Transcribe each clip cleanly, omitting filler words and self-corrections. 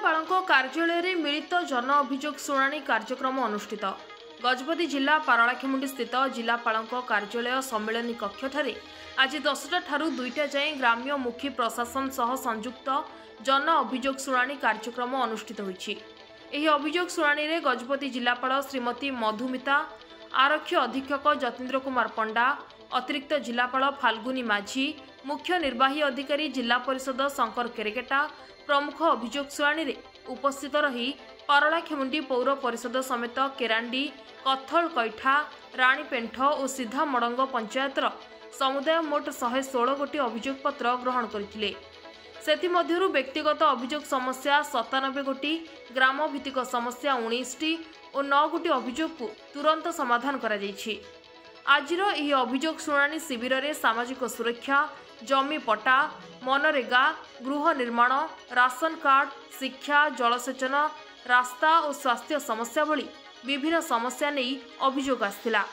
जिलापालଙ୍କ कार्यालय मिलित जन अभियोग शुणाणी कार्यक्रम अनुष्ठित। गजपति जिला पारलाखेमुंडी स्थित जिलापालଙ୍କ कार्यालय सम्मेलन कक्ष आज 10टा ठारू 2टा जाए ग्राम्य मुखी प्रशासन सह संयुक्त जन अभियोग शुणाणी कार्यक्रम अनुष्ठित होईछि। एही अभियोग शुणाणी रे गजपति जिलापाल श्रीमती मधुमिता, आरक्षी अधीक्षक जतीन्द्र कुमार पंडा, अतिरिक्त जिलापाल फाल्गुनी माझी, मुख्य निर्वाही अधिकारी जिला परिषद शंकर केरेकेटा प्रमुख अभियोग शुणाणी रे उपस्थित रही पारलाखेमुंडी पौर परिषद समेत केरांडी, कथल कैठा, राणीपेंठ और सीधा मडंग पंचायतर समुदाय मोट 116 गोटी अभियोग पत्र ग्रहण करथिले। सेथिमध्यरु व्यक्तिगत अभियोग समस्या 97 गोटी, ग्राम भित्तिक समस्या 19टी और 9 गोटी अभियोग को तुरंत समाधान करा जायछि। आजिर एही अभियोग शुणाणी शिविर रे सामाजिक सुरक्षा, जमी पट्टा, मनरेगा, गृह निर्माण, राशन कार्ड, शिक्षा, जलसेचन, रास्ता और स्वास्थ्य समस्या भली विभिन्न समस्या नहीं अभियोग आसिथिला।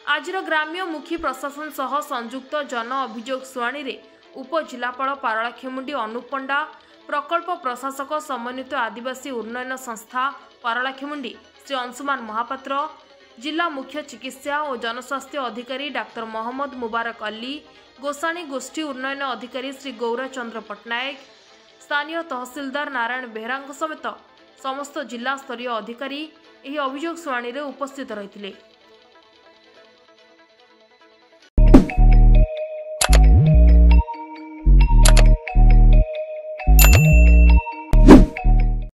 आजिर ग्राम्य मुखी प्रशासन सह संयुक्त जन अभियोग शुणाणी रे उपजिलापाल पारलाखेमुंडी अनुप पंडा, प्रकल्प प्रशासक समन्वित आदिवासी उन्नयन संस्था पारलाखेमुंडी श्री अंशुमान महापात्र, जिला मुख्य चिकित्सा और जनस्वास्थ्य अधिकारी डाक्टर मोहम्मद मुबारक अली, गोसाणी गोष्ठी उन्नयन अधिकारी श्री गौराचंद्र पट्टनायक, स्थानीय तहसीलदार नारायण बेहरा समेत समस्त जिला स्तरीय अधिकारी एही अभियोग शुणाणी रे उपस्थित रहिथिले।